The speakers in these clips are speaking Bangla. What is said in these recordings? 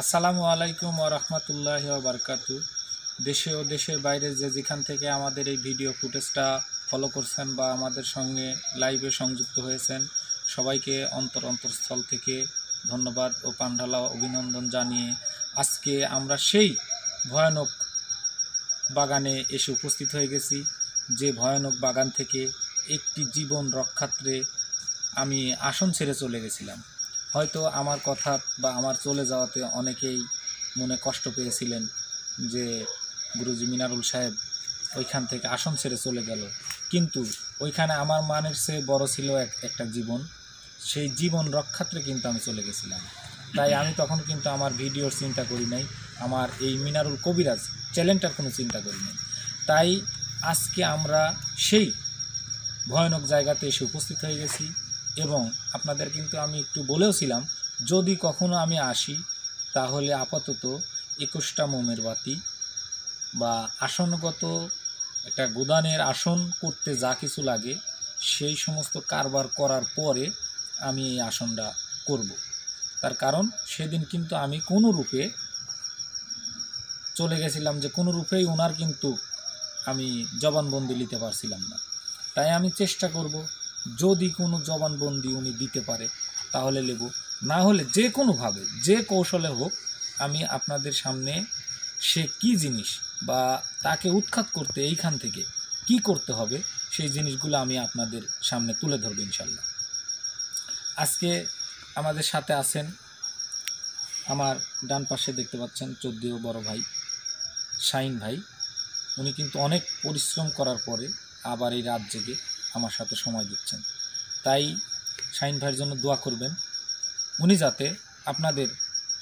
আসসালামু আলাইকুম ওয়া রাহমাতুল্লাহি ওয়া বারাকাতুহু। দেশে ও দেশের বাইরে যে যেখান থেকে আমাদের এই ভিডিও ফুটেজটা ফলো করছেন বা আমাদের সঙ্গে লাইভে সংযুক্ত হয়েছেন, সবাইকে অন্তরস্থল থেকে ধন্যবাদ ও প্রাণঢালা অভিনন্দন জানিয়ে আজকে আমরা সেই ভয়ানক বাগানে এসে উপস্থিত হয়ে গেছি। যে ভয়ানক বাগান থেকে একটি জীবন রক্ষার্থে আমি আসন ছেড়ে চলে গেছিলাম। হয়তো আমার কথা বা আমার চলে যাওয়াতে অনেকেই মনে কষ্ট পেয়েছিলেন যে গুরুজি মিনারুল সাহেব ওইখান থেকে আসন ছেড়ে চলে গেল, কিন্তু ওইখানে আমার মানের চেয়ে বড় ছিল একটা জীবন। সেই জীবন রক্ষার্থে কিন্তু আমি চলে গেছিলাম। তাই আমি তখন কিন্তু আমার ভিডিওর চিন্তা করি নাই, আমার এই মিনারুল কবিরাজ চ্যানেলটার কোনো চিন্তা করি নাই। তাই আজকে আমরা সেই ভয়ানক জায়গাতে এসে উপস্থিত হয়ে গেছি এবং আপনাদের কিন্তু আমি একটু বলেওছিলাম যদি কখনো আমি আসি তাহলে আপাতত 21টা মোমের বাতি বা আসনগত একটা গোদানের আসন করতে যা কিছু লাগে সেই সমস্ত কারবার করার পরে আমি এই আসনটা করব। তার কারণ সেদিন কিন্তু আমি কোনো রূপে চলে গেছিলাম যে কোনো রূপেই ওনার কিন্তু আমি জবানবন্দি নিতে পারছিলাম না। তাই আমি চেষ্টা করব যদি কোনো জবানবন্দি উনি দিতে পারে তাহলে নেব, না হলে যে কোনোভাবে যে কৌশলে হোক আমি আপনাদের সামনে সে কি জিনিস বা তাকে উৎখাত করতে এইখান থেকে কি করতে হবে সেই জিনিসগুলো আমি আপনাদের সামনে তুলে ধরব ইনশাল্লাহ। আজকে আমাদের সাথে আছেন আমার ডান পাশে দেখতে পাচ্ছেন 14 বড় ভাই শাহিন ভাই। উনি কিন্তু অনেক পরিশ্রম করার পরে আবার এই রাত জেগে আমার সাথে সময় দিচ্ছেন। তাই শাহিন ভাইয়ের জন্য দোয়া করবেন, উনি যাতে আপনাদের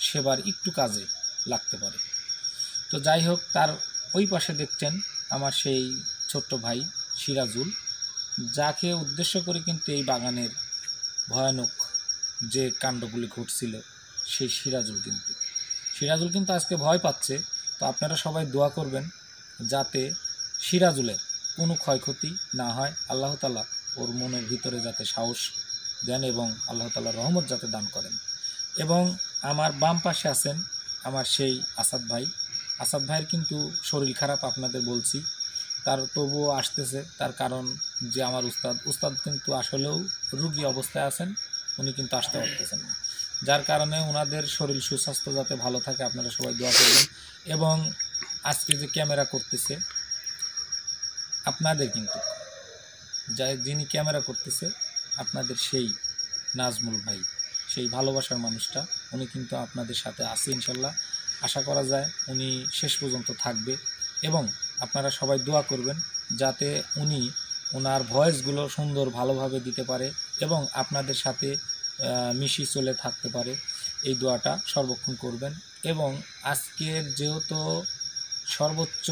সেবার একটু কাজে লাগতে পারে। তো যাই হোক, তার ওই পাশে দেখছেন আমার সেই ছোট্ট ভাই সিরাজুল, যাকে উদ্দেশ্য করে কিন্তু এই বাগানের ভয়ানক যে কাণ্ডগুলি ঘটছিল সেই সিরাজুল কিন্তু আজকে ভয় পাচ্ছে। তো আপনারা সবাই দোয়া করবেন যাতে সিরাজুলের কোনো ক্ষয়ক্ষতি না হয়, আল্লাহ তাআলা ওর মনের ভিতরে যাতে সাহস দেন এবং আল্লাহ তাআলা রহমত যাতে দান করেন। এবং আমার বাম পাশে আছেন আমার সেই আসাদ ভাইয়ের কিন্তু শরীর খারাপ, আপনাদের বলছি, তার তবুও আসতেছে। তার কারণ যে আমার উস্তাদ কিন্তু আসলেও রুগী অবস্থায় আছেন, উনি কিন্তু আসতে পারতেছেন না, যার কারণে ওনাদের শরীর সুস্বাস্থ্য যাতে ভালো থাকে আপনারা সবাই দোয়া করবেন। এবং আজকে যে ক্যামেরা করতেছে আপনাদের কিন্তু যিনি ক্যামেরা করতেছে আপনাদের সেই নাজমুল ভাই, সেই ভালোবাসার মানুষটা, উনি কিন্তু আপনাদের সাথে আছে ইনশাল্লাহ। আশা করা যায় উনি শেষ পর্যন্ত থাকবে এবং আপনারা সবাই দোয়া করবেন যাতে উনি ওনার ভয়েসগুলো সুন্দর ভালোভাবে দিতে পারে এবং আপনাদের সাথে মিশি চলে থাকতে পারে, এই দোয়াটা সর্বক্ষণ করবেন। এবং আজকের যেহেতু সর্বোচ্চ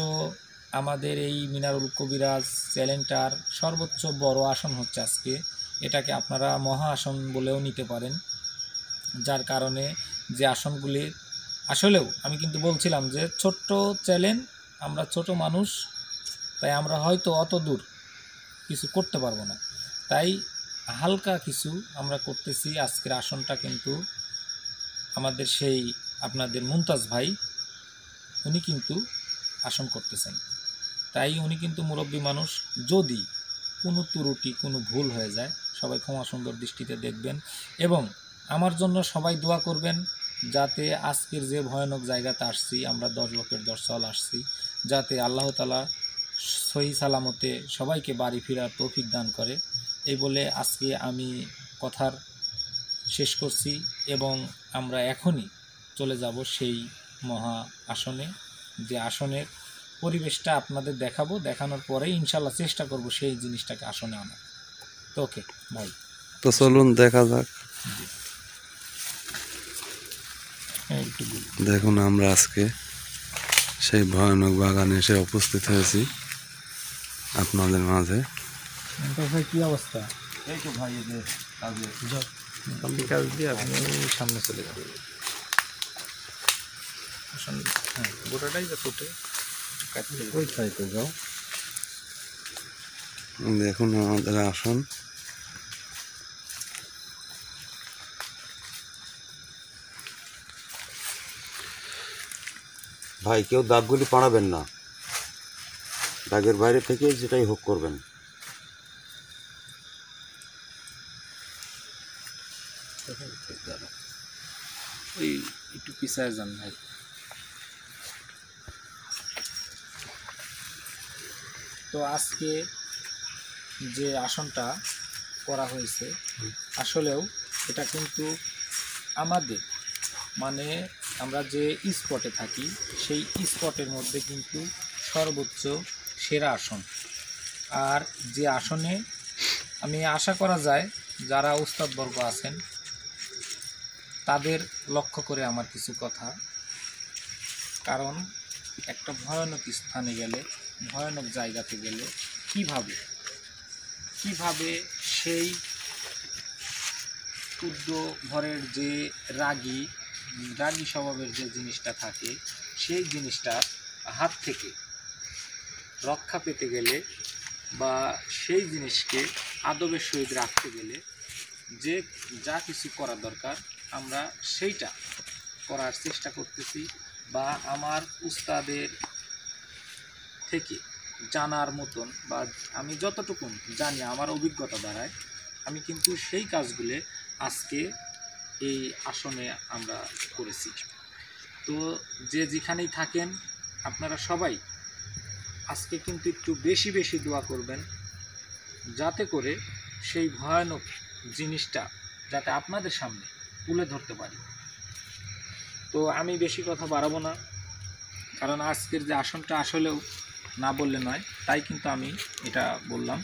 আমাদের এই মিনারুল কবিরাজ চ্যানেলটার সর্বোচ্চ বড় আসন হচ্ছে আজকে, এটাকে আপনারা মহা আসন বলেও নিতে পারেন। যার কারণে যে আসনগুলি আসলেও আমি কিন্তু বলছিলাম যে ছোট্ট চ্যানেল, আমরা ছোট মানুষ, তাই আমরা হয়তো অত দূর কিছু করতে পারবো না, তাই হালকা কিছু আমরা করতেছি। আজকের আসনটা কিন্তু আমাদের সেই আপনাদের মুমতাজ ভাই উনি কিন্তু আসন করতেছেন। তাই উনি কিন্তু মুরব্বী মানুষ, যদি কোনো ত্রুটি কোনো ভুল হয়ে যায় সবাই ক্ষমা সুন্দর দৃষ্টিতে দেখবেন এবং আমার জন্য সবাই দোয়া করবেন যাতে আজকের যে ভয়ানক জায়গাতে আসছি আমরা 10 লোকের 10 চল আসছি, যাতে আল্লাহ তাআলা সহি সালামতে সবাইকে বাড়ি ফেরার তৌফিক দান করে। এই বলে আজকে আমি কথার শেষ করছি এবং আমরা এখনই চলে যাব সেই মহা আসনে, যে আসনের পরিবেশটা আপনাদের দেখাবো, দেখানোর পরে ইনশাল্লাহ চেষ্টা করব সেই জিনিসটাকে আসনে আনা। তো ওকে ভাই, তো চলুন দেখা যাক। দেখুন আমরা আজকে সেই ভয়ানক বাগানে এসে উপস্থিত হয়েছি আপনাদের মাঝে। ভাই কি অবস্থা? এই তো ভাই এদের কাজ দিয়ে আপনি সামনে চলে যাবেন, হ্যাঁ গোটাটাই যা ফুটে ওই খাইতে যাও। দেখুন আমাদের আসন, ভাই কেউ দাগগুলি পাড়াবেন না, দাগের বাইরে থেকে যেটাই হোক করবেন। ওই একটু পিছায় যান ভাই। তো আজকে যে আসনটা করা হয়েছে আসলেও এটা কিন্তু আমাদের মানে আমরা যে স্পটে থাকি সেই স্পটের মধ্যে কিন্তু সর্বোচ্চ সেরা আসন। আর যে আসনে আমি আশা করা যায় যারা উস্তাদবর্গ আছেন তাদের লক্ষ্য করে আমার কিছু কথা। কারণ একটা ভয়ানক স্থানে গেলে, ভয়ানক জায়গাতে গেলে কিভাবে সেই ক্ষুদ্র ঘরের যে রাগী স্বভাবের যে জিনিসটা থাকে সেই জিনিসটার হাত থেকে রক্ষা পেতে গেলে বা সেই জিনিসকে আদবের সহিত রাখতে গেলে যে যা কিছু করা দরকার আমরা সেইটা করার চেষ্টা করতেছি। বা আমার উস্তাদের থেকে জানার মতন বা আমি যতটুকু জানি আমার অভিজ্ঞতা দ্বারায় আমি কিন্তু সেই কাজগুলো আজকে এই আসনে আমরা করেছি। তো যে যেখানেই থাকেন আপনারা সবাই আজকে কিন্তু একটু বেশি বেশি দোয়া করবেন যাতে করে সেই ভয়ানক জিনিসটা যাতে আপনাদের সামনে তুলে ধরতে পারি। তো আমি বেশি কথা বাড়াবো না, কারণ আজকের যে আসনটা আসলেও না বললে নয়, তাই কিন্তু আমি এটা বললাম।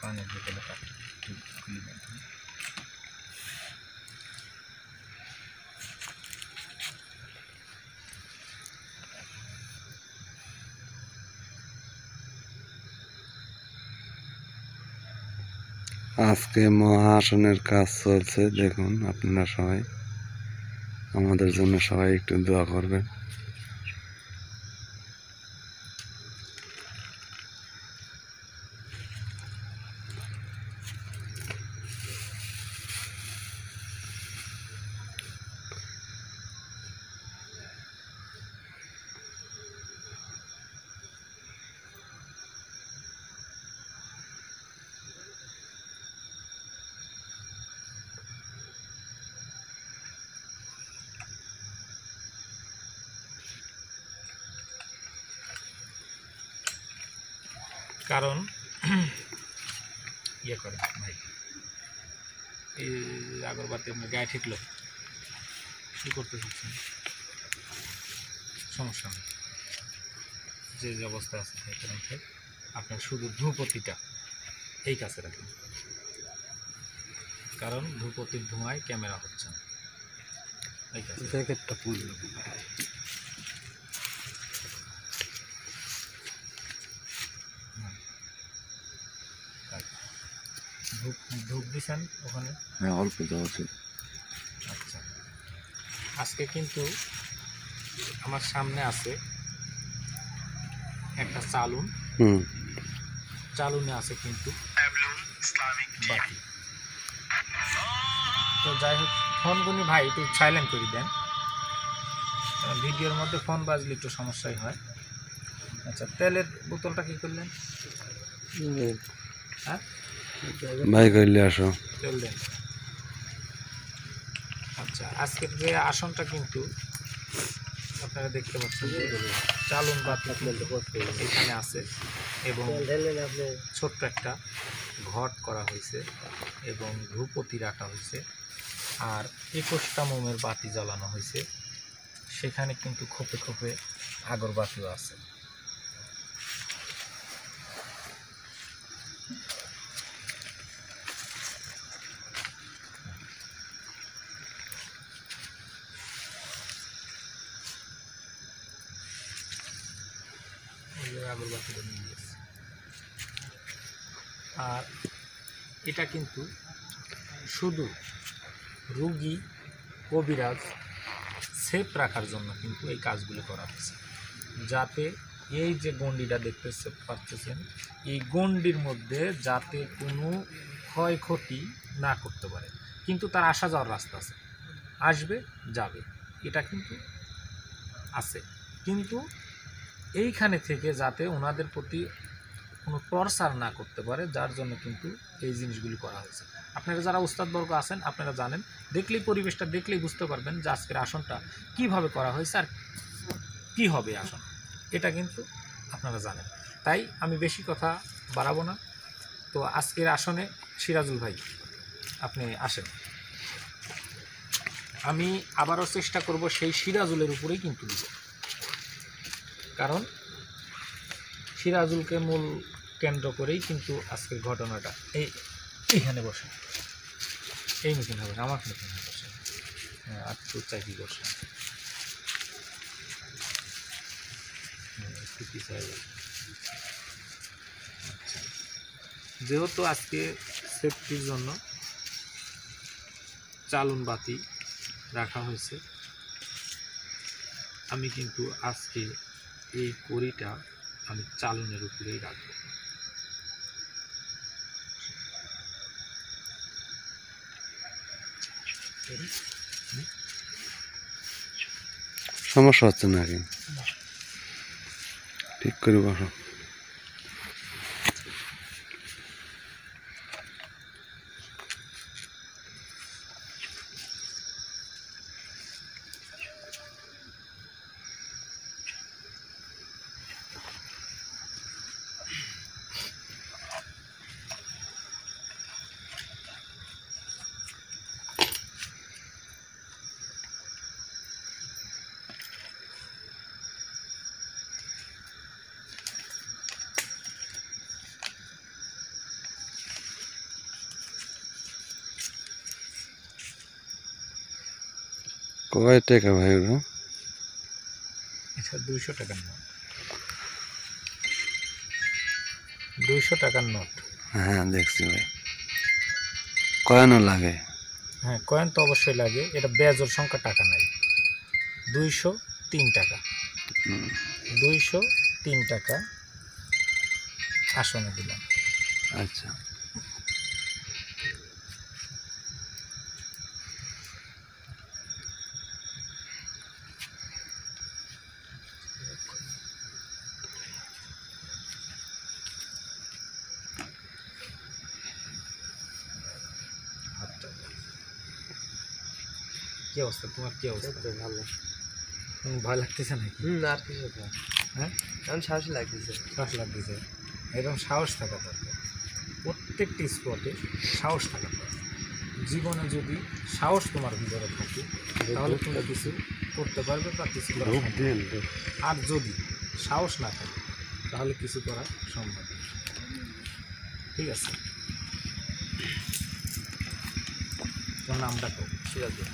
পানির বোতলটা খুলে দেন। আজকে মহাসনের কাজ চলছে, দেখুন আপনারা সবাই আমাদের জন্য সবাই একটু দোয়া করবেন। কারণ ইয়ে করে ভাই, এই আগরবাতি আপনার গায়ে ঠেকলো, কী করতে চাচ্ছেন? সমস্যা নেই, যে যে অবস্থা আছে সেখানে আপনার শুধু ধূপতিটা এই কাছে রাখেন, কারণ ধূপতির ধোঁয়ায় ক্যামেরা হচ্ছে না। এই কাছে জ্যাকেটটা পুরো ধূপ ধূপ দিছেন ওখানে? হ্যাঁ, অল্প দেওয়া আছে। আচ্ছা, আজকে কিন্তু আমার সামনে আছে একটা চালুন, চালুনে আছে কিন্তু বাতি। তো যাই হোক, ফোনগুলি ভাই একটু সাইলেন্ট করে দেন, ভিডিওর মধ্যে ফোন বাজলে একটু সমস্যাই হয়। আচ্ছা, তেলের বোতলটা কী করলেন? হ্যাঁ ভাই করলে আসো, তেল দেন। আচ্ছা, আজকের যে আসনটা কিন্তু আপনারা দেখতে পাচ্ছেন যে চালুন বাতি এখানে আছে এবং ছোট্ট একটা ঘট করা হয়েছে এবং ধূপতি রাখা হয়েছে আর 21টা মোমের বাতি জ্বালানো হয়েছে। সেখানে কিন্তু খোপে খোপে আগরবাতিও আছে। আগরবাতিটা নিয়ে গেছে। আর এটা কিন্তু শুধু রুগী কবিরাজ সেফ রাখার জন্য কিন্তু এই কাজগুলি করা হচ্ছে, যাতে এই যে গণ্ডিটা দেখতে পাচ্ছেন এই গণ্ডির মধ্যে যাতে কোনো ক্ষয়ক্ষতি না করতে পারে। কিন্তু তার আসা যাওয়ার রাস্তা আছে, আসবে যাবে, এটা কিন্তু আছে। কিন্তু এইখানে থেকে যাতে ওনাদের প্রতি কোনো টর্চার না করতে পারে, যার জন্য কিন্তু এই জিনিসগুলি করা হয়েছে। আপনারা যারা উস্তাদবর্গ আছেন আপনারা জানেন, দেখলেই পরিবেশটা দেখলেই বুঝতে পারবেন যে আজকের আসনটা কিভাবে করা হয়েছে আর কী হবে আসন, এটা কিন্তু আপনারা জানেন। তাই আমি বেশি কথা বাড়াবো না। তো আজকের আসনে সিরাজুল ভাই আপনি আসেন, আমি আবারও চেষ্টা করব সেই সিরাজুলের উপরেই কিন্তু দিব, কারণ সিরাজুলকে মূল কেন্দ্র করেই কিন্তু আজকের ঘটনাটা। এইখানে বসে এই মিটিং হবে, আমার মিটিং বসে, হ্যাঁ আর একটু চাকরি বসে একটু পিছায় যাবে। আচ্ছা, যেহেতু আজকে সেফটির জন্য চালন বাতি রাখা হয়েছে, আমি কিন্তু আজকে এই কড়িটা আমি চালনের উপরেই রাখব। সমস্যা হচ্ছে নাকি? ঠিক করে বসো। কয় টাকা ভাই ওরা? এটা 200 টাকার নোট, 200 টাকার নোট। হ্যাঁ দেখছি ভাই, কয়নো লাগে? হ্যাঁ কয়েন তো অবশ্যই লাগে, এটা বেজোর সংখ্যা টাকা নাই। 203 টাকা, 203 টাকা আসনে দিলাম। আচ্ছা, কি অবস্থা তোমার? কি অবস্থা? ভালো। ভয় লাগতেছে নাকি? আর কিছু না, হ্যাঁ এখন সাহস লাগতেছে। সাহস লাগতেছে, এরকম সাহস থাকা দরকার। প্রত্যেকটি স্পটে সাহস থাকা দরকার। জীবনে যদি সাহস তোমার ভিতরে থাকে তাহলে তুমি কিছু করতে পারবে বা কিছু করা সম্ভব। আর যদি সাহস না থাকে তাহলে কিছু করা সম্ভব না। ঠিক আছে, তোর নামটা তো সিরাজুল।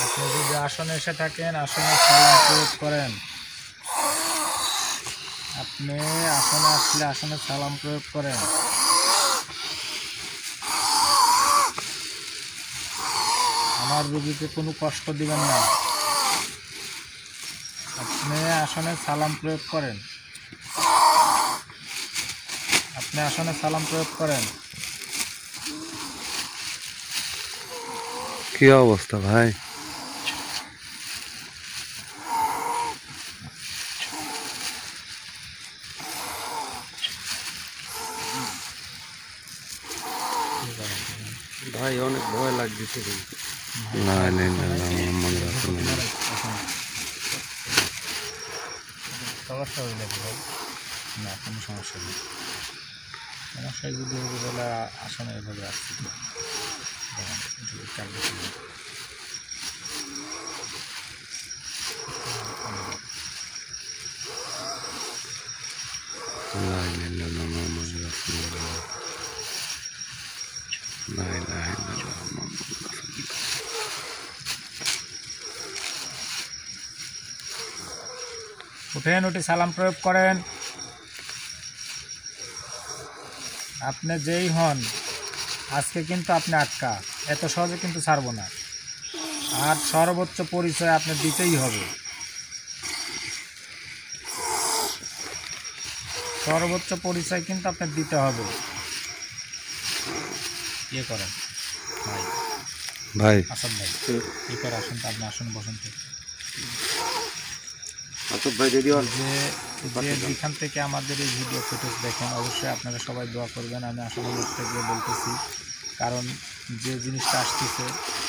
আপনি যদি আসনে এসে থাকেন আসনে সালাম প্রয়োগ করেন, আপনি আসনে আসলে আসনে সালাম প্রয়োগ করেন। আমার রোগীকে কোনো কষ্ট দিবেন না। আপনি আসনে আসনে সালাম প্রয়োগ করেন। আপনি আসনে সালাম প্রয়োগ করেন। কি অবস্থা ভাই? ভাই অনেক ভয় লাগতেছে। লা ইলাহা ইল্লাল্লাহ মুহাম্মাদুর রাসূলুল্লাহ। সমস্যা হইলে কি ভাই? না, কোনো সমস্যা নেই। সমস্যায় যদি বলে আসনে এভাবে আসছি তো লা ইলাহা ইল্লাল্লাহ মুহাম্মাদুর রাসূলুল্লাহ। লা ইলাহা ইল্লাল্লাহ মুহাম্মাদুর রাসূলুল্লাহ। উঠেন, উঠে সালাম প্রয়োগ করেন। আপনি যেই হন, আজকে কিন্তু আপনি আটকা, এত সহজে কিন্তু ছাড়বো না। আর সর্বোচ্চ পরিচয় আপনি দিতেই হবে। সর্বোচ্চ পরিচয় কিন্তু আপনার দিতে হবে। ইয়ে করেন ভাই, ভাই আসাদ ভাই, কি করে আসুন তো, আপনি আসুন, বসুন তো। আচ্ছা ভাই রেডি হন। যে যেখান থেকে আমাদের এই ভিডিও ফুটেজ দেখেন, অবশ্যই আপনারা সবাই দোয়া করবেন। আমি আসলে মুখ থেকে বলতেছি, কারণ যে জিনিসটা আসতেছে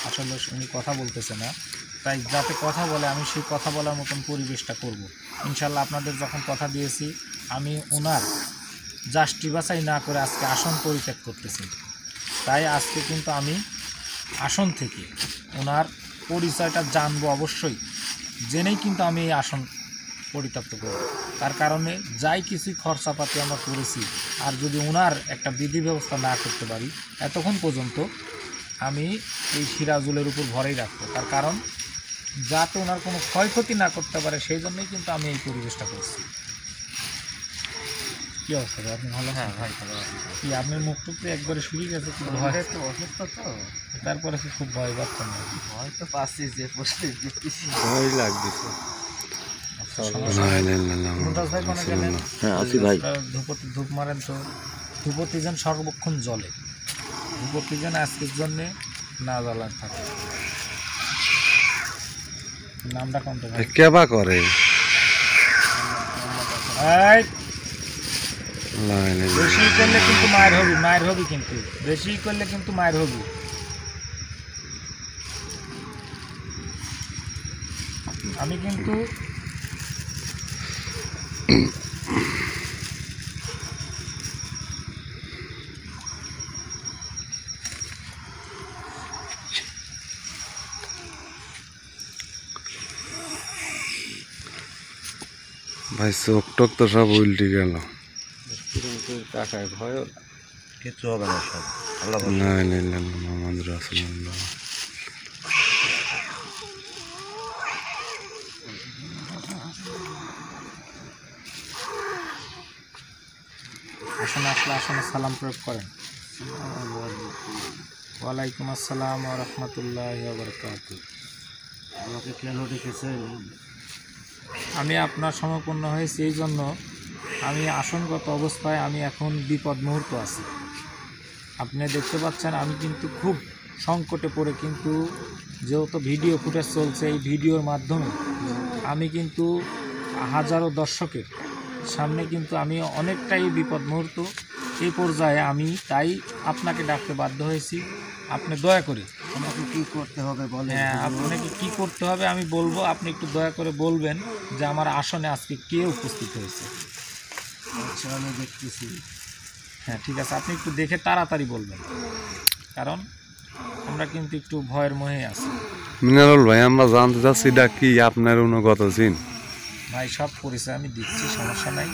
আসলে উনি কথা বলতেছে না, তাই যাতে কথা বলে আমি সেই কথা বলার মতন পরিবেশটা করব। ইনশাল্লাহ আপনাদের যখন কথা দিয়েছি, আমি ওনার জাস্টি বাছাই না করে আজকে আসন পরিত্যাগ করতেছি। তাই আজকে কিন্তু আমি আসন থেকে ওনার পরিচয়টা জানবো অবশ্যই, জেনেই কিন্তু আমি এই আসন পরিত্যক্ত করব। তার কারণে যাই কিছুই খরচাপাতি আমরা করেছি, আর যদি ওনার একটা বিধি ব্যবস্থা না করতে পারি, এতক্ষণ পর্যন্ত আমি এই সিরাজুলের উপর ভরেই রাখবো। তার কারণ যাতে ওনার কোনো ক্ষয়ক্ষতি না করতে পারে, সেই জন্যই কিন্তু আমি এই পরিবেশটা করছি। কী অবস্থা ভাই, আপনি ভালো? হ্যাঁ ভাই ভালো। কি আপনার মুখ টুকতে একবারে শুকিয়ে গেছে? কি ভয়? একটু অসুস্থ তো, তারপরে কি খুব ভয় পাচ্ছেন না? ভয় তো পাচ্ছি যে ভয় লাগতেছে। লা ইলাহা ইল্লাল্লাহ মুমতাজ ভাই কোনে গেলেন? হ্যাঁ আছি ভাই। ধূপ মারেন তো। ধূপতি যেন সর্বক্ষণ জ্বলে, ধূপতি যেন আজকের জন্যে না জ্বলার থাকে। নামটা কোনটা ভাই? কেবা করে? এই লা ইলাহা বেশি করলে কিন্তু মায়ের হবি, মায়ের হবি, কিন্তু বেশি করলে কিন্তু মায়ের হবি। আমি কিন্তু ভাই চোখ টোক তো সব উল্টে গেল। টাকায় ভয় কিছু হবে না, সব আল্লাহ লা ইলাহা ইল্লাল্লাহ মুহাম্মাদুর রাসূলুল্লাহ। আসলে আসলে সালাম প্রয়োগ করেন। ওয়ালাইকুম আসসালাম ওয়া রাহমাতুল্লাহি ওয়া বারাকাতুহু। আমাকে কেন ডেকেছেন? আমি আপনার সমপূর্ণ হয়েছি এই জন্য, আমি আসনগত অবস্থায় আমি এখন বিপদ মুহূর্ত আছি। আপনি দেখতে পাচ্ছেন আমি কিন্তু খুব সংকটে পড়ে, কিন্তু যেহেতু ভিডিও ফুটেজ চলছে, এই ভিডিওর মাধ্যমে আমি কিন্তু হাজারো দর্শকের সামনে কিন্তু আমি অনেকটাই বিপদ মুহূর্ত। এই পর্যায়ে আমি তাই আপনাকে ডাকতে বাধ্য হয়েছি। আপনি দয়া করে, আমাকে কি করতে হবে বলেন? হ্যাঁ আপনাকে কি করতে হবে আমি বলবো, আপনি একটু দয়া করে বলবেন যে আমার আসনে আজকে কে উপস্থিত হয়েছে। আচ্ছা আমি দেখতেছি। হ্যাঁ ঠিক আছে, আপনি একটু দেখে তাড়াতাড়ি বলবেন, কারণ আমরা কিন্তু একটু ভয়ের মহে আছি। মিনারুল ভাই, আমরা জানতে চাচ্ছি এটা কি আপনার অনুগত জিন? ভাই সব পরিচয় আমি দিচ্ছি, সমস্যা নাই।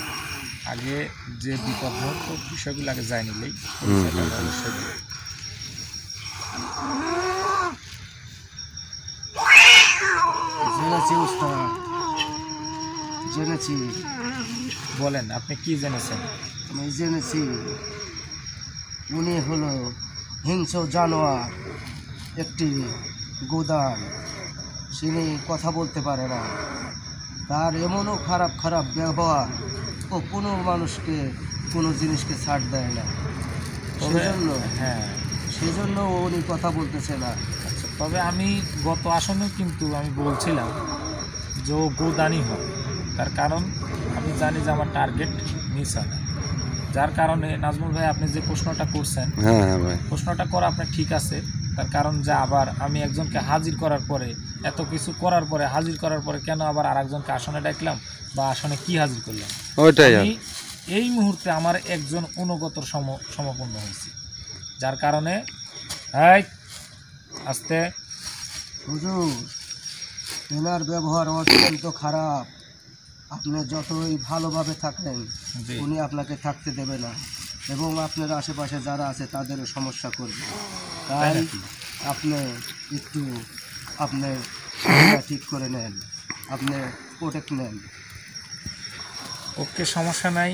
আগে যে বিপদ মুহূর্ত বিষয়গুলো আগে যাই নিলেই পরিচয়টা আমরা অবশ্যই দেব। জেনেছি উস্তাদ, জেনেছি। বলেন আপনি কি জেনেছেন? আমি জেনেছি উনি হলো হিংস্র জানোয়ার, একটি গোদান। তিনি কথা বলতে পারে না, তার এমনও খারাপ খারাপ ব্যবহার, ও কোনো মানুষকে কোনো জিনিসকে ছাড় দেয় না। তবে সেজন্য হ্যাঁ, সেজন্য উনি কথা বলতেছে না। আচ্ছা, তবে আমি গত আসনেও কিন্তু আমি বলছিলাম যে ও গোদানি হয়, তার কারণ আমি জানি যে আমার টার্গেট মিস হয় না। যার কারণে নাজমুল ভাই আপনি যে প্রশ্নটা করছেন, হ্যাঁ হ্যাঁ ভাই, প্রশ্নটা করা আপনার ঠিক আছে। তার কারণ যে আবার আমি একজনকে হাজির করার পরে, এত কিছু করার পরে, হাজির করার পরে কেন আবার আরেকজনকে আসনে ডাকলাম বা আসনে কি হাজির করলাম? ওইটাই আর আমি এই মুহূর্তে আমার একজন অনুগতর সমপন্ন হয়েছি, যার কারণে এই আস্তে হুজুর, এনার ব্যবহার অত্যন্ত খারাপ। আপনি যতই ভালোভাবে থাকেন, জি উনি আপনাকে থাকতে দেবে না এবং আপনার আশেপাশে যারা আছে তাদেরও সমস্যা করবে। তাই তাই নাকি? আপনি একটু আপনার জায়গা ঠিক করে নেন, আপনি প্রোটেক্ট নেন। ওকে, সমস্যা নাই।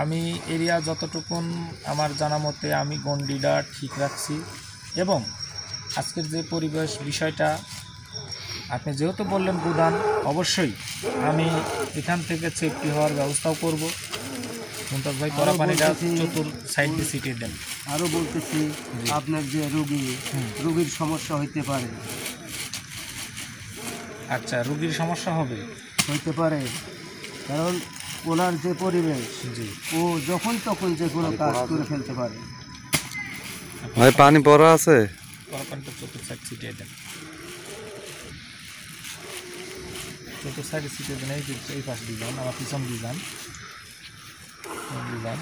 আমি এরিয়া যতটুকুন আমার জানা মতে আমি গন্ডিটা ঠিক রাখছি, এবং আজকের যে পরিবেশ বিষয়টা আপনি যেহেতু বললেন গুদান, অবশ্যই আমি এখান থেকে সেফটি হওয়ার ব্যবস্থাও করব। মুমতাজ ভাই পরা পানিটা চতুর সাইড দিয়ে ছিটিয়ে দেন। আরও বলতেছি, আপনার যে রোগীর সমস্যা হইতে পারে, আচ্ছা, রুগীর সমস্যা হবে? হইতে পারে, কারণ ওনার যে পরিবেশ, জি, ও যখন তখন যে কোনো কাজ করে ফেলতে পারে। ভাই পানি পড়া আছে। পরা পানিটা চতুর সাইড ছিটিয়ে দেন, চতুর সাইডে ছিটিয়ে দেন। এই পাশ দিয়ে যান, আমার পিছন দিয়ে যান, দিলাম।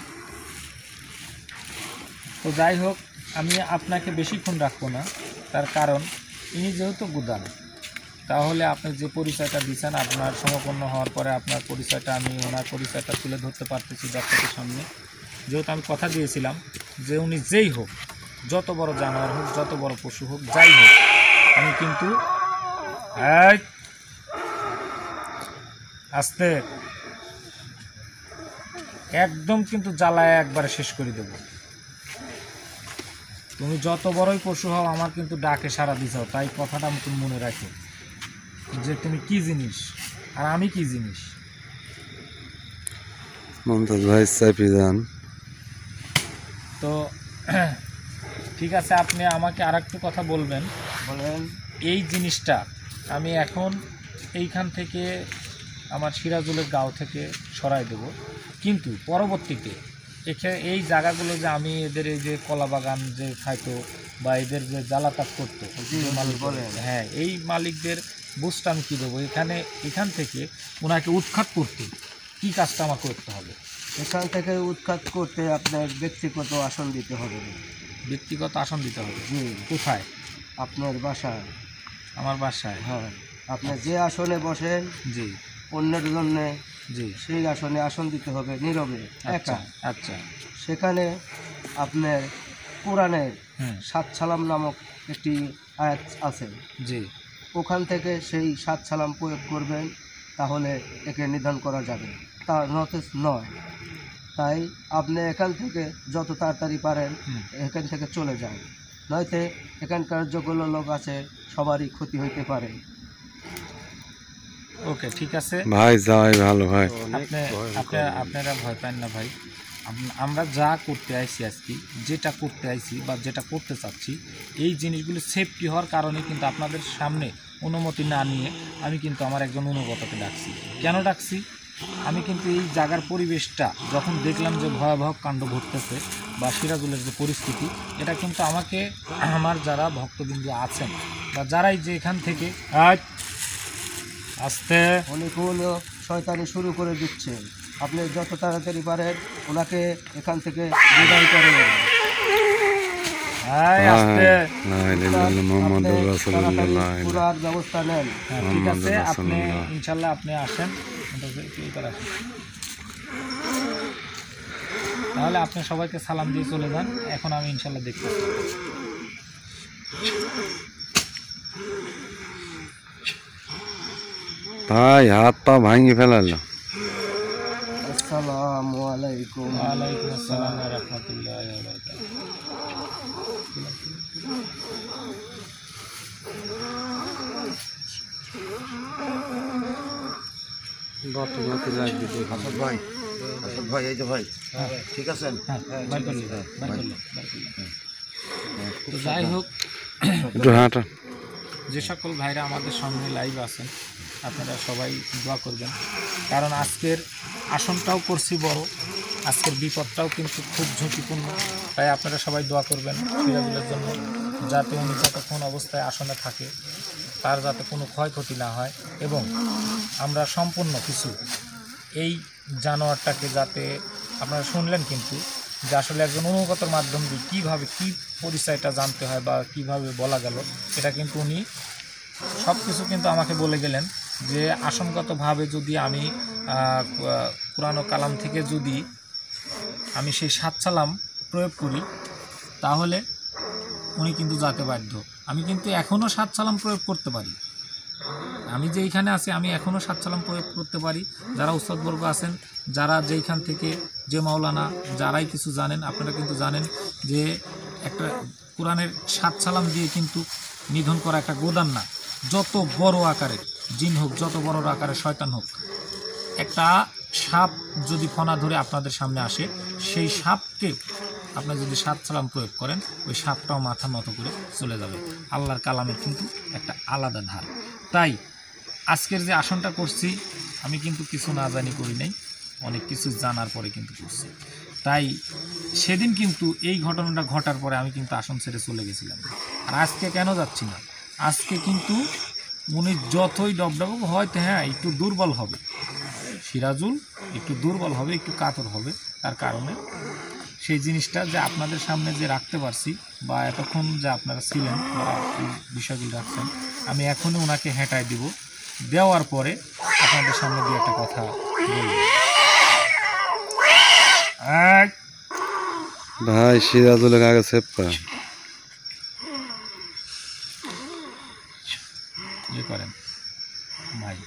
তো যাই হোক, আমি আপনাকে বেশিক্ষণ রাখবো না, তার কারণ ইনি যেহেতু গুদান, তাহলে আপনি যে পরিচয়টা দিচ্ছেন, আপনার সমপন্ন হওয়ার পরে আপনার পরিচয়টা, আমি ওনার পরিচয়টা তুলে ধরতে পারতেছি দর্শকের সামনে। যেহেতু আমি কথা দিয়েছিলাম যে উনি যেই হোক, যত বড় জানোয়ার হোক, যত বড় পশু হোক, যাই হোক, আমি কিন্তু আস্তে একদম কিন্তু জ্বালায় একবারে শেষ করে দেব। তুমি যত বড়ই পশু হও, আমার কিন্তু ডাকে সাড়া দিছাও, তাই কথাটা তুমি মনে রাখো যে তুমি কি জিনিস আর আমি কি জিনিস। মুমতাজ ভাই চাপি যান। তো ঠিক আছে, আপনি আমাকে আরেকটু কথা বলবেন। বলেন। এই জিনিসটা আমি এখন এইখান থেকে আমার সিরাজুলের গাঁও থেকে সরাই দেব, কিন্তু পরবর্তীতে এই জায়গাগুলো যে আমি এদের এই যে কলা বাগান যে খাইতো বা এদের যে জ্বালাতাপ করতো, জি, যে মালিক বলেন। হ্যাঁ, এই মালিকদের বুঝটা আমি কী দেবো, এখান থেকে ওনাকে উৎখাত করতে কী কাজটা আমার করতে হবে? এখান থেকে উৎখাত করতে আপনার ব্যক্তিগত আসন দিতে হবে। ব্যক্তিগত আসন দিতে হবে? জি, কোথায়? আপনার বাসায়। আমার বাসায়? হ্যাঁ, আপনি যে আসনে বসেন জি অন্যের জন্য, জি, সেই আসনে আসন দিতে হবে নীরবে, আচ্ছা একা। আচ্ছা, সেখানে আপনার কোরআনের হুম, 7 সালাম নামক একটি আয়াত আছে, জি ওখান থেকে সেই 7 সালাম প্রয়োগ করবেন, তাহলে একে নিধন করা যাবে, তা নয়। তাই আপনি এখান থেকে যত তাড়াতাড়ি পারেন হুম, এখান থেকে চলে যান, নয়তো এখানকার যেগুলো লোক আছে সবারই ক্ষতি হইতে পারে। ওকে, ঠিক আছে। ভাই যাওয়াই ভালো ভাই। আপনারা ভয় পান না ভাই। আমরা যা করতে আইছি আজকে, যেটা করতে আইছি বা যেটা করতে চাচ্ছি, এই জিনিসগুলো সেফটি হওয়ার কারণে কিন্তু আপনাদের সামনে অনুমতি না নিয়ে আমি কিন্তু আমার একজন অনুগতকে ডাকছি। কেন ডাকছি? আমি কিন্তু এই জায়গার পরিবেশটা যখন দেখলাম যে ভয়াবহ কাণ্ড ঘটতেছে বা সিরাজুলের যে পরিস্থিতি, এটা কিন্তু আমাকে আমার যারা ভক্তবৃন্দ আছেন বা যারাই যে এখান থেকে আস্তে উনি কোন শয়তানি শুরু করে দিচ্ছে, আপনি যত তাড়াতাড়ি পারেন ওনাকে এখান থেকে বিদায় করে নেন। আস্তে মোহাম্মদুর রাসূলুল্লাহ। পুরার ব্যবস্থা নেন। হ্যাঁ, ঠিক আছে, আপনি ইনশাল্লাহ আপনি আসেন, তাহলে আপনি সবাইকে সালাম দিয়ে চলে যান। এখন আমি ইনশাল্লাহ দেখতে ভাই হাত পা ভাঙি ফেলালো। আসসালামু আলাইকুম। ওয়ালাইকুম আসসালাম ওয়া রাহমাতুল্লাহি ওয়া বারাকাতুহু। আসাদ ভাই এই যে ভাই ঠিক আছেন? হ্যাঁ, বার করলেন, বার করলেন, বার করলেন। তো যাই হোক, একটু হাঁটা। যে সকল ভাইরা আমাদের সঙ্গে লাইভ আছেন আপনারা সবাই দোয়া করবেন, কারণ আজকের আসনটাও করছি বড়, আজকের বিপদটাও কিন্তু খুব ঝুঁকিপূর্ণ। তাই আপনারা সবাই দোয়া করবেন সিরাজুলের জন্য, যাতে উনি যতক্ষণ অবস্থায় আসনে থাকে তার যাতে কোনো ক্ষয়ক্ষতি না হয়, এবং আমরা সম্পূর্ণ কিছু এই জানোয়ারটাকে যাতে আপনারা শুনলেন কিন্তু যে আসলে একজন অনুগতর মাধ্যম দিয়ে কীভাবে কী পরিচয়টা জানতে হয় বা কিভাবে বলা গেল, এটা কিন্তু উনি সব কিছু কিন্তু আমাকে বলে গেলেন যে আসনগতভাবে যদি আমি কুরআন ও কালাম থেকে যদি আমি সেই 7 সালাম প্রয়োগ করি তাহলে উনি কিন্তু যেতে বাধ্য। আমি কিন্তু এখনও 7 সালাম প্রয়োগ করতে পারি, আমি যে এইখানে আছি আমি এখনও 7 সালাম প্রয়োগ করতে পারি। যারা উস্তাদবর্গ আছেন, যারা যেইখান থেকে যে মাওলানা যারাই কিছু জানেন, আপনারা কিন্তু জানেন যে একটা কোরআনের 7 সালাম দিয়ে কিন্তু নিধন করা একটা গোদান না। যত বড় আকারের জিন হোক, যত বড় আকারের শয়তান হোক, একটা সাপ যদি ফনা ধরে আপনাদের সামনে আসে, সেই সাপকে আপনারা যদি 7 সালাম প্রয়োগ করেন, ওই সাপটাও মাথা মতো করে চলে যাবে। আল্লাহর কালামের কিন্তু একটা আলাদা ধার। তাই আজকের যে আসনটা করছি আমি কিন্তু কিছু না জানি করি নাই, অনেক কিছু জানার পরে কিন্তু করছি। তাই সেদিন কিন্তু এই ঘটনাটা ঘটার পরে আমি কিন্তু আসন ছেড়ে চলে গেছিলাম। আর আজকে কেন যাচ্ছি না, আজকে কিন্তু উনি যতই ডবডব হয়তো হ্যাঁ একটু দুর্বল হবে, সিরাজুল একটু দুর্বল হবে, একটু কাতর হবে, তার কারণে সেই জিনিসটা যে আপনাদের সামনে যে রাখতে পারছি বা এতক্ষণ যে আপনারা ছিলেন বা এই বিষয়গুলো রাখছেন, আমি এখনই ওনাকে হেঁটায় দিব, দেওয়ার পরে আপনাদের সামনে দিয়ে একটা কথা বলব। ভাই সিরাজুলের আগে সেভ করেন। করেন ভাই,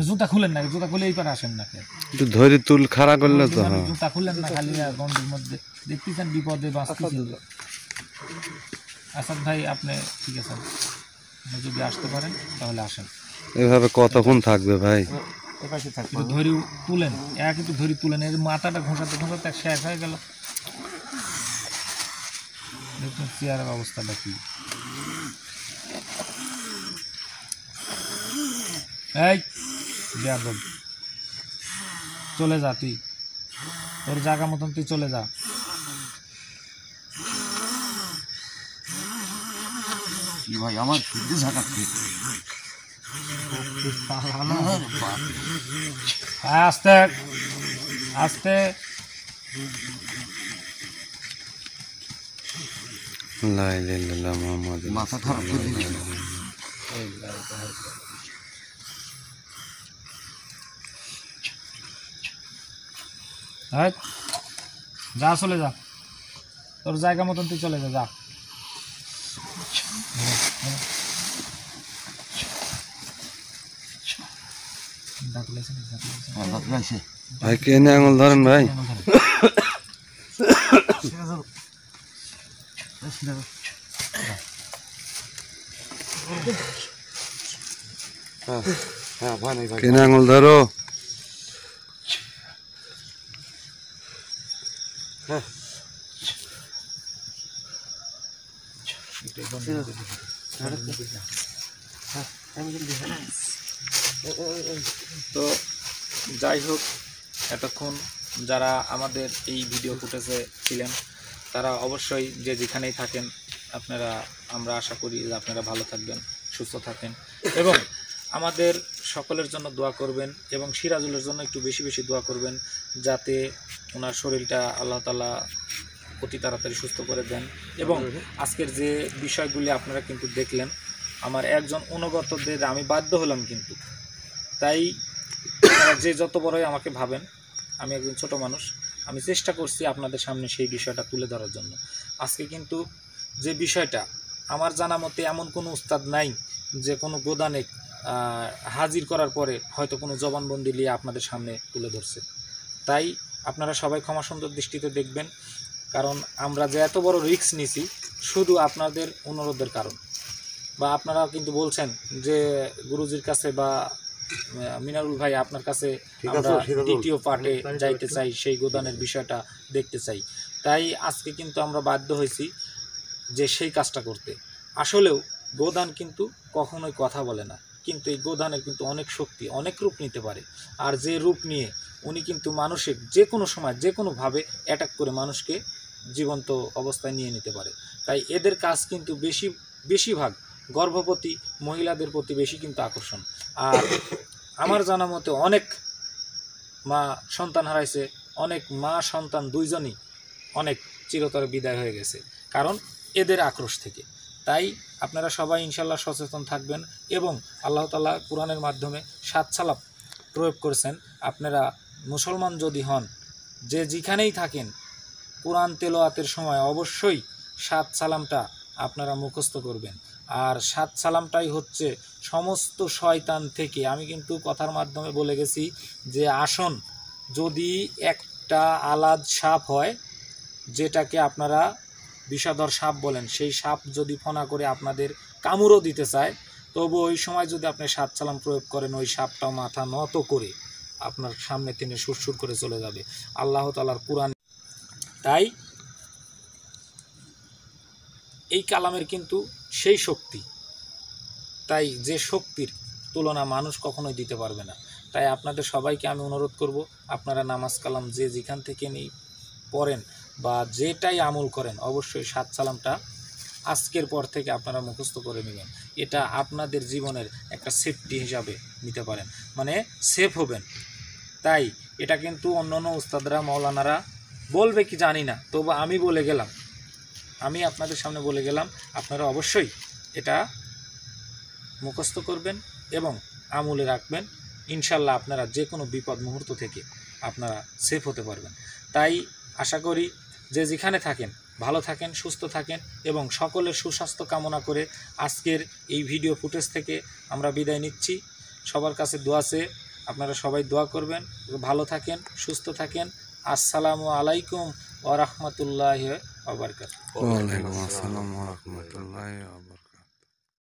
জুতা খুলেন না, জুতা খুলে এই পারে আসেন না, একটু ধরে তুল খাড়া করলে তো হয়। জুতা খুললেন না, খালি গন্ডির মধ্যে দেখতেছেন বিপদে বাঁচতেছেন। আসাদ ভাই আপনি ঠিক আছেন, আপনি যদি আসতে পারেন তাহলে আসেন। এভাবে কতক্ষণ থাকবে ভাই? একটু ধরি তুলেন, কিন্তু ধরি তুলেন, এর মাথাটা ঘোষাতে ঘোষাতে শেষ হয়ে গেল। দেখুন চেয়ারের অবস্থাটা কি। এই বেয়াদব, চলে যা, তুই তোর জায়গা মতন তুই চলে যা। ভাই আমার শুদ্ধি ঝাঁকাচ্ছে। আস্তে আস্তে লা ইলাহা ইল্লাল্লাহ মুহাম্মাদুর মাথা খারাপ করে দিয়েছিল। যা, চলে যা, তোর জায়গা মতন তুই চলে যা, যা। ভাই কেনে আঙুল ধরেন ভাই। হ্যাঁ ভাই নাই ভাই। কেনে আঙুল ধরো। তো যাই হোক, এতক্ষণ যারা আমাদের এই ভিডিও ফুটেজে ছিলেন তারা অবশ্যই যে যেখানেই থাকেন আপনারা, আমরা আশা করি যে আপনারা ভালো থাকবেন, সুস্থ থাকেন এবং আমাদের সকলের জন্য দোয়া করবেন এবং সিরাজুলের জন্য একটু বেশি বেশি দোয়া করবেন, যাতে ওনার শরীরটা আল্লাহ তাআলা অতি তাড়াতাড়ি সুস্থ করে দেন। এবং আজকের যে বিষয়গুলি আপনারা কিন্তু দেখলেন, আমার একজন অনুগতদের আমি বাধ্য হলাম কিন্তু, তাই আপনারা যে যত বড়ই আমাকে ভাবেন, আমি একজন ছোট মানুষ, আমি চেষ্টা করছি আপনাদের সামনে সেই বিষয়টা তুলে ধরার জন্য। আজকে কিন্তু যে বিষয়টা আমার জানা মতে এমন কোনো উস্তাদ নাই যে কোনো গোদানে হাজির করার পরে হয়তো কোনো জবানবন্দি নিয়ে আপনাদের সামনে তুলে ধরছে। তাই আপনারা সবাই ক্ষমা সুন্দর দৃষ্টিতে দেখবেন, কারণ আমরা যে এত বড় রিস্ক নিছি শুধু আপনাদের অনুরোধের কারণ, বা আপনারা কিন্তু বলছেন যে গুরুজির কাছে বা মিনারুল ভাই আপনার কাছে ঠিক আমরা আছে, সিরাজুল। দ্বিতীয় পার্টে যাইতে চাই, সেই গোদানের বিষয়টা দেখতে চাই। তাই আজকে কিন্তু আমরা বাধ্য হয়েছি যে সেই কাজটা করতে। আসলেও গোদান কিন্তু কখনোই কথা বলে না, কিন্তু এই গোদানের কিন্তু অনেক শক্তি, অনেক রূপ নিতে পারে। আর যে রূপ নিয়ে উনি কিন্তু মানুষের যে কোনো সময় যে কোনোভাবে অ্যাটাক করে মানুষকে জীবন্ত অবস্থায় নিয়ে নিতে পারে। তাই এদের কাজ কিন্তু বেশিরভাগ গর্ভবতী মহিলাদের প্রতি বেশি কিন্তু আকর্ষণ। আর আমার জানা মতে অনেক মা সন্তান হারাইছে, অনেক মা সন্তান দুইজনই অনেক চিরতরে বিদায় হয়ে গেছে, কারণ এদের আক্রোশ থেকে। তাই আপনারা সবাই ইনশাল্লাহ সচেতন থাকবেন এবং আল্লাহ তাআলা কোরআনের মাধ্যমে 7 সালাম প্রয়োগ করেছেন। আপনারা মুসলমান যদি হন, যে যেখানেই থাকেন, কোরআন তেলাওয়াতের সময় অবশ্যই 7 সালামটা আপনারা মুখস্থ করবেন। আর 7 সালামটাই হচ্ছে সমস্ত শয়তান থেকে, আমি কিন্তু কথার মাধ্যমে বলে গেছি যে আসন যদি একটা আলাদ সাপ হয়, যেটাকে আপনারা বিষধর সাপ বলেন, সেই সাপ যদি ফনা করে আপনাদের কামড়ও দিতে চায়, তবু ওই সময় যদি আপনি 7 সালাম প্রয়োগ করেন, ওই সাপটাও মাথা নত করে আপনার সামনে তিনি সুরসুর করে চলে যাবে আল্লাহ তাআলার কোরআন। তাই এই কালামের কিন্তু সেই শক্তি, তাই যে শক্তির তুলনা মানুষ কখনোই দিতে পারবে না। তাই আপনাদের সবাইকে আমি অনুরোধ করব, আপনারা নামাজ কালাম যে যেখান থেকে পড়েন বা যেটাই আমল করেন, অবশ্যই 7 সালামটা আজকের পর থেকে আপনারা মুখস্থ করে নেবেন। এটা আপনাদের জীবনের একটা সেফটি হিসাবে নিতে পারেন, মানে সেফ হবেন। তাই এটা কিন্তু অন্য অন্য উস্তাদরা মাওলানারা বলবে কি জানি না, তবু আমি বলে গেলাম, আমি আপনাদের সামনে বলে গেলাম, আপনারা অবশ্যই এটা মুখস্থ করবেন এবং আমলে রাখবেন। ইনশাল্লাহ আপনারা যে কোনো বিপদ মুহূর্ত থেকে আপনারা সেফ হতে পারবেন। তাই আশা করি যে যেখানে থাকেন ভালো থাকেন, সুস্থ থাকেন এবং সকলের সুস্বাস্থ্য কামনা করে আজকের এই ভিডিও ফুটেজ থেকে আমরা বিদায় নিচ্ছি। সবার কাছে দোয়া চেয়ে আপনারা সবাই দোয়া করবেন, ভালো থাকেন, সুস্থ থাকেন। আসসালামু আলাইকুম ওয়া রাহমাতুল্লাহি ওয়া বারাকাতুহু। ওয়ালাইকুম আসসালাম ওয়া রাহমাতুল্লাহি ওয়া বারাকাতুহু।